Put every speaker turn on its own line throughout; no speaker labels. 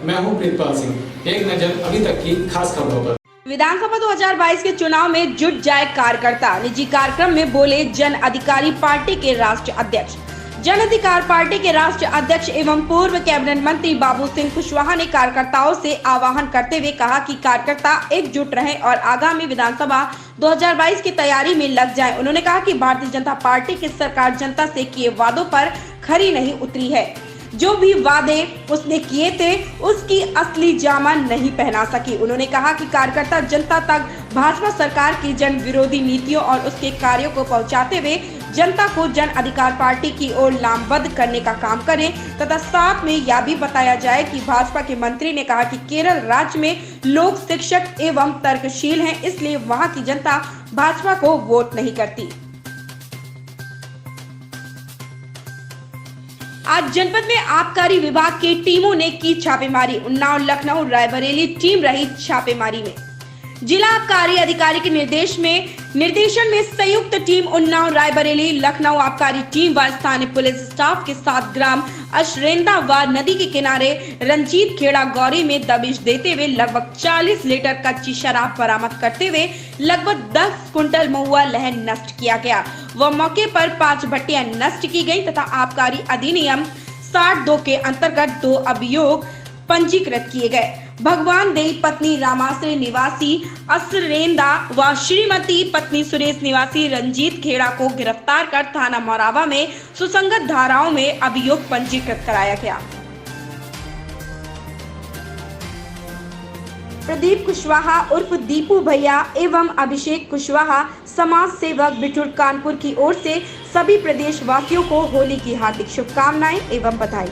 मैं हूं प्रीतपाल सिंह। एक नजर अभी तक की खास खबरों पर।
विधानसभा 2022 के चुनाव में जुट जाए कार्यकर्ता। निजी कार्यक्रम में बोले जन अधिकारी पार्टी के राष्ट्रीय अध्यक्ष। जन अधिकार पार्टी के राष्ट्रीय अध्यक्ष एवं पूर्व कैबिनेट मंत्री बाबू सिंह कुशवाहा ने कार्यकर्ताओं से आह्वान करते हुए कहा कि कार्यकर्ता एकजुट रहें और आगामी विधानसभा 2022 की तैयारी में लग जाएं। उन्होंने कहा कि भारतीय जनता पार्टी की सरकार जनता से किए वादों पर खरी नहीं उतरी है। जो भी वादे उसने किए थे उसकी असली जामा नहीं पहना सकी। उन्होंने कहा कि कार्यकर्ता जनता तक भाजपा सरकार की जन विरोधी नीतियों और उसके कार्यों को पहुंचाते हुए जनता को जन अधिकार पार्टी की ओर लामबद्ध करने का काम करें तथा साथ में यह भी बताया जाए कि भाजपा के मंत्री ने कहा कि केरल राज्य में लोग शिक्षक एवं तर्कशील हैं, इसलिए वहां की जनता भाजपा को वोट नहीं करती। आज जनपद में आबकारी विभाग की टीमों ने की छापेमारी। उन्नाव, लखनऊ, रायबरेली टीम रही छापेमारी में। जिला आबकारी अधिकारी के निर्देशन में संयुक्त टीम उन्नाव, रायबरेली, लखनऊ आबकारी टीम व स्थानीय पुलिस स्टाफ के साथ ग्राम अशरेंदा व नदी के किनारे रंजीत खेड़ा गौरी में दबिश देते हुए लगभग 40 लीटर कच्ची शराब बरामद करते हुए लगभग 10 कुंटल महुआ लहन नष्ट किया गया व मौके पर 5 भट्टियां नष्ट की गयी तथा आबकारी अधिनियम 62 के अंतर्गत 2 अभियोग पंजीकृत किए गए। भगवान देई पत्नी रामाश्रय निवासी असरेंदा व श्रीमती पत्नी सुरेश निवासी रंजीत खेड़ा को गिरफ्तार कर थाना मोरावा में सुसंगत धाराओं में अभियोग पंजीकृत कराया गया। प्रदीप कुशवाहा उर्फ दीपू भैया एवं अभिषेक कुशवाहा समाज सेवक बिठूर कानपुर की ओर से सभी प्रदेश वासियों को होली की हार्दिक शुभकामनाएं एवं बधाई।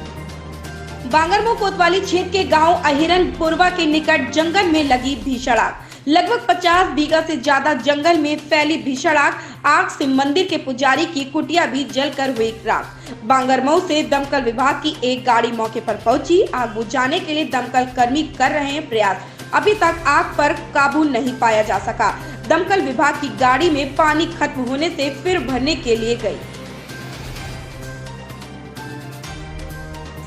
बांगरमो कोतवाली क्षेत्र के गांव अहिरनपुरवा के निकट जंगल में लगी भीषण आग। लगभग 50 बीघा से ज्यादा जंगल में फैली भीषण आग से मंदिर के पुजारी की कुटिया भी जलकर हुई राख। बांगरमऊ से दमकल विभाग की एक गाड़ी मौके पर पहुंची। आग बुझाने के लिए दमकल कर्मी कर रहे हैं प्रयास। अभी तक आग पर काबू नहीं पाया जा सका। दमकल विभाग की गाड़ी में पानी खत्म होने से फिर भरने के लिए गई।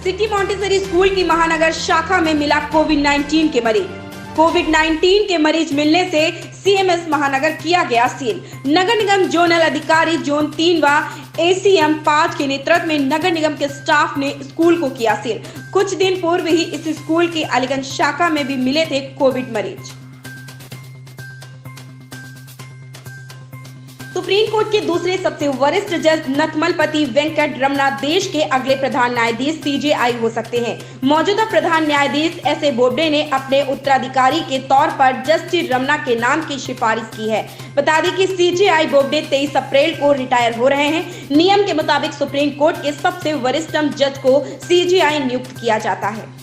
सिटी मॉन्टेसरी स्कूल की महानगर शाखा में मिला कोविड-19 के मरीज। कोविड-19 के मरीज मिलने से सीएमएस महानगर किया गया सील। नगर निगम जोनल अधिकारी जोन 3 व एसीएम 5 के नेतृत्व में नगर निगम के स्टाफ ने स्कूल को किया सील। कुछ दिन पूर्व ही इस स्कूल की अलीगंज शाखा में भी मिले थे कोविड मरीज। सुप्रीम कोर्ट के दूसरे सबसे वरिष्ठ जज नथमलपति वेंकट रमना देश के अगले प्रधान न्यायाधीश सीजेआई हो सकते हैं। मौजूदा प्रधान न्यायाधीश एसए बोबडे ने अपने उत्तराधिकारी के तौर पर जस्टिस रमना के नाम की सिफारिश की है। बता दें कि सीजेआई बोबडे 23 अप्रैल को रिटायर हो रहे हैं। नियम के मुताबिक सुप्रीम कोर्ट के सबसे वरिष्ठतम जज को सीजेआई नियुक्त किया जाता है।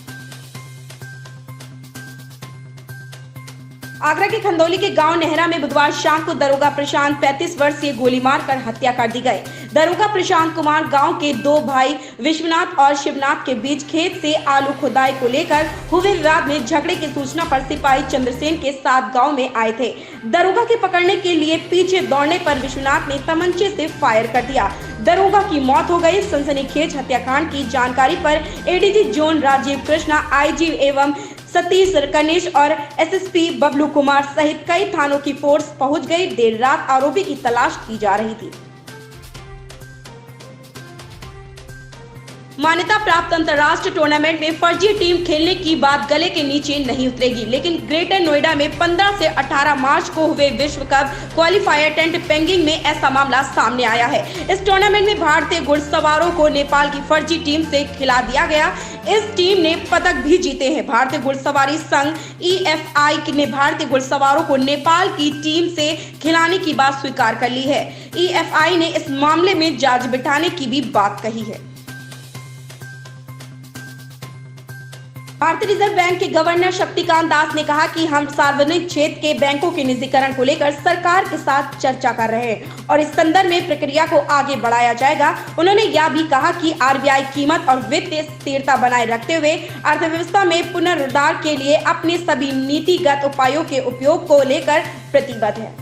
आगरा के खंदौली के गांव नेहरा में बुधवार शाम को दरोगा प्रशांत 35 वर्षीय गोली मारकर हत्या कर दी गई। दरोगा प्रशांत कुमार गांव के 2 भाई विश्वनाथ और शिवनाथ के बीच खेत से आलू खुदाई को लेकर हुए विवाद में झगड़े की सूचना पर सिपाही चंद्रसेन के साथ गांव में आए थे। दरोगा के पकड़ने के लिए पीछे दौड़ने पर विश्वनाथ ने तमंचे से फायर कर दिया। दरोगा की मौत हो गई। सनसनीखेज हत्याकांड की जानकारी पर ADG zone Rajeev Krishna, IG एवं सतीश कनिश और एसएसपी बबलू कुमार सहित कई थानों की फोर्स पहुंच गई। देर रात आरोपी की तलाश की जा रही थी। मान्यता प्राप्त अंतर्राष्ट्रीय टूर्नामेंट में फर्जी टीम खेलने की बात गले के नीचे नहीं उतरेगी, लेकिन ग्रेटर नोएडा में 15 से 18 मार्च को हुए विश्व कप क्वालिफायर टेंट पेंगिंग में ऐसा मामला सामने आया है। इस टूर्नामेंट में भारतीय घुड़सवारों को नेपाल की फर्जी टीम से खिला दिया गया। इस टीम ने पदक भी जीते हैं। भारतीय घुड़सवारी संघ EFI ने भारतीय घुड़सवारों को नेपाल की टीम से खिलाने की बात स्वीकार कर ली है। EFI ने इस मामले में जांच बिठाने की भी बात कही है। भारतीय रिजर्व बैंक के गवर्नर शक्तिकांत दास ने कहा कि हम सार्वजनिक क्षेत्र के बैंकों के निजीकरण को लेकर सरकार के साथ चर्चा कर रहे हैं और इस संदर्भ में प्रक्रिया को आगे बढ़ाया जाएगा। उन्होंने यह भी कहा कि RBI कीमत और वित्तीय स्थिरता बनाए रखते हुए अर्थव्यवस्था में पुनरुद्धार के लिए अपने सभी नीतिगत उपायों के उपयोग को लेकर प्रतिबद्ध है।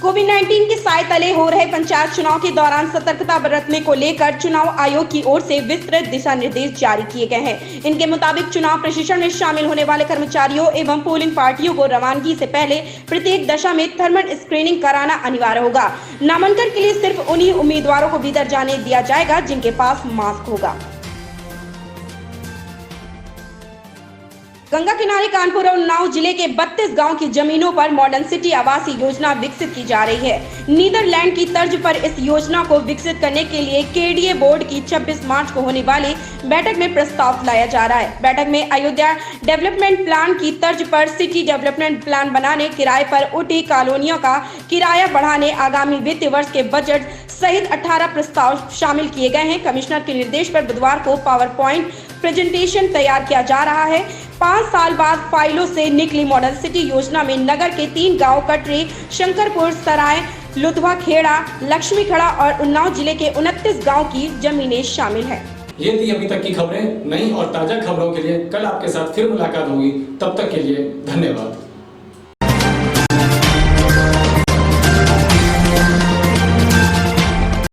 कोविड-19 के साए तले हो रहे पंचायत चुनाव के दौरान सतर्कता बरतने को लेकर चुनाव आयोग की ओर से विस्तृत दिशा निर्देश जारी किए गए हैं। इनके मुताबिक चुनाव प्रशिक्षण में शामिल होने वाले कर्मचारियों एवं पोलिंग पार्टियों को रवानगी से पहले प्रत्येक दशा में थर्मल स्क्रीनिंग कराना अनिवार्य होगा। नामांकन के लिए सिर्फ उन्हीं उम्मीदवारों को भीतर जाने दिया जाएगा जिनके पास मास्क होगा। गंगा किनारे कानपुर और उन्नाव जिले के 32 गांव की जमीनों पर मॉडर्न सिटी आवासीय योजना विकसित की जा रही है। नीदरलैंड की तर्ज पर इस योजना को विकसित करने के लिए केडीए बोर्ड की 26 मार्च को होने वाली बैठक में प्रस्ताव लाया जा रहा है। बैठक में अयोध्या डेवलपमेंट प्लान की तर्ज पर सिटी डेवलपमेंट प्लान बनाने, किराए पर उठी कॉलोनियों का किराया बढ़ाने, आगामी वित्तीय वर्ष के बजट सहित 18 प्रस्ताव शामिल किए गए हैं। कमिश्नर के निर्देश पर बुधवार को पावर पॉइंट प्रेजेंटेशन तैयार किया जा रहा है। 5 साल बाद फाइलों से निकली मॉडल सिटी योजना में नगर के 3 गांव कटरे, शंकरपुर, सराय, लुधवा खेड़ा, लक्ष्मी खड़ा और उन्नाव जिले के 29 गांव की जमीनें शामिल हैं।
ये थी अभी तक की खबरें। नई और ताजा खबरों के लिए कल आपके साथ फिर मुलाकात होगी। तब तक के लिए धन्यवाद।